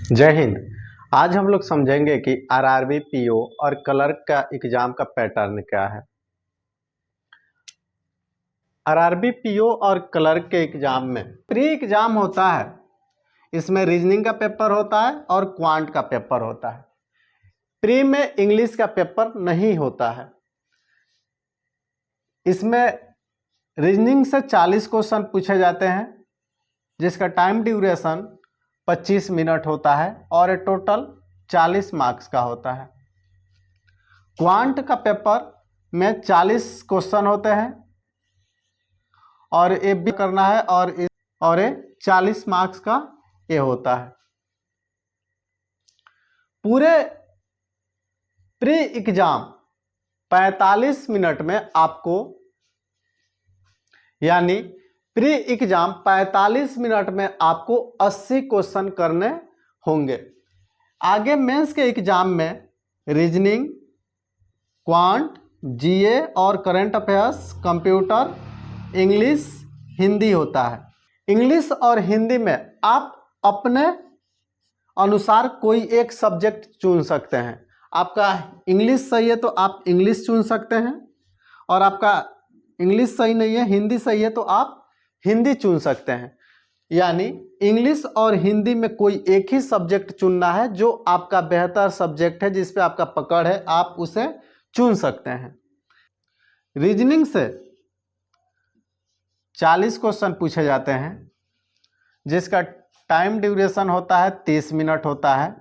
जय हिंद। आज हम लोग समझेंगे कि आरआरबी पीओ और क्लर्क का एग्जाम का पैटर्न क्या है। आरआरबी पीओ और क्लर्क के एग्जाम में प्री एग्जाम होता है। इसमें रीजनिंग का पेपर होता है और क्वांट का पेपर होता है। प्री में इंग्लिश का पेपर नहीं होता है। इसमें रीजनिंग से 40 क्वेश्चन पूछे जाते हैं, जिसका टाइम ड्यूरेशन 25 मिनट होता है और ये टोटल 40 मार्क्स का होता है। क्वांट का पेपर में 40 क्वेश्चन होते हैं और ये भी करना है और ये 40 मार्क्स का ये होता है। पूरे प्री एग्जाम 45 मिनट में आपको, यानी प्री एग्जाम 45 मिनट में आपको 80 क्वेश्चन करने होंगे। आगे मेंस के एग्जाम में रीजनिंग, क्वांट, जीए और current affairs, computer, English, Hindi होता है। इंग्लिश और हिंदी में आप अपने अनुसार कोई एक सब्जेक्ट चुन सकते हैं। आपका इंग्लिश सही है तो आप इंग्लिश चुन सकते हैं, और आपका इंग्लिश सही नहीं है, हिंदी सही है तो आप हिंदी चुन सकते हैं। यानी इंग्लिश और हिंदी में कोई एक ही सब्जेक्ट चुनना है जो आपका बेहतर सब्जेक्ट है, जिस पे आपका पकड़ है, आप उसे चुन सकते हैं। रीजनिंग से 40 क्वेश्चन पूछे जाते हैं, जिसका टाइम ड्यूरेशन होता है 30 मिनट होता है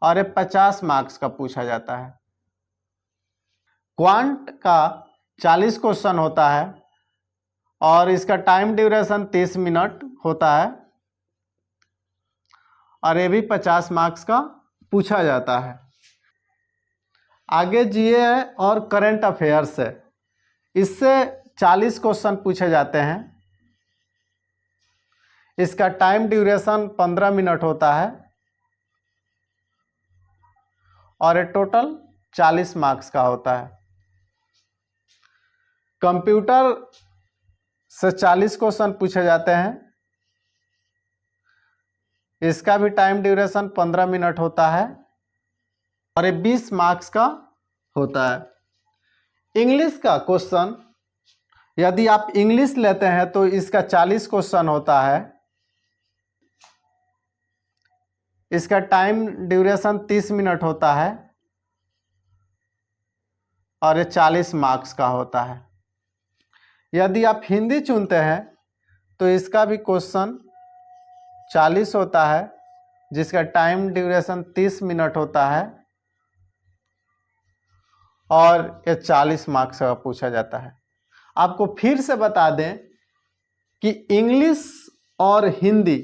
और ये 50 मार्क्स का पूछा जाता है। क्वांट का 40 क्वेश्चन होता है और इसका टाइम ड्यूरेशन 30 मिनट होता है और ये भी 50 मार्क्स का पूछा जाता है। आगे जीए है और करंट अफेयर्स है। इससे 40 क्वेश्चन पूछे जाते हैं। इसका टाइम ड्यूरेशन 15 मिनट होता है और ये टोटल 40 मार्क्स का होता है। कंप्यूटर से 40 क्वेश्चन पूछे जाते हैं। इसका भी टाइम ड्यूरेशन 15 मिनट होता है और ये 20 मार्क्स का होता है। इंग्लिश का क्वेश्चन, यदि आप इंग्लिश लेते हैं तो इसका 40 क्वेश्चन होता है। इसका टाइम ड्यूरेशन 30 मिनट होता है और ये 40 मार्क्स का होता है। यदि आप हिंदी चुनते हैं तो इसका भी क्वेश्चन 40 होता है, जिसका टाइम ड्यूरेशन 30 मिनट होता है और ये 40 मार्क्स का पूछा जाता है। आपको फिर से बता दें कि इंग्लिश और हिंदी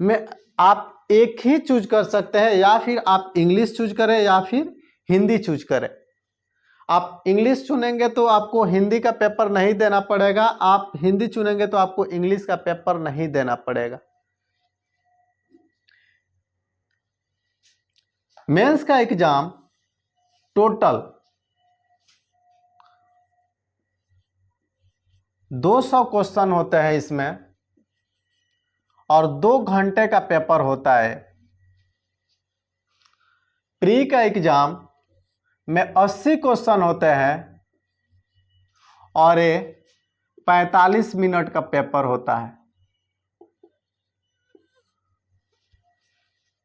में आप एक ही चूज कर सकते हैं, या फिर आप इंग्लिश चूज करें या फिर हिंदी चूज करें। आप इंग्लिश चुनेंगे तो आपको हिंदी का पेपर नहीं देना पड़ेगा, आप हिंदी चुनेंगे तो आपको इंग्लिश का पेपर नहीं देना पड़ेगा। मेंस का एग्जाम टोटल 200 क्वेश्चन होते हैं इसमें और 2 घंटे का पेपर होता है। प्री का एग्जाम में 80 क्वेश्चन होते हैं और ये 45 मिनट का पेपर होता है।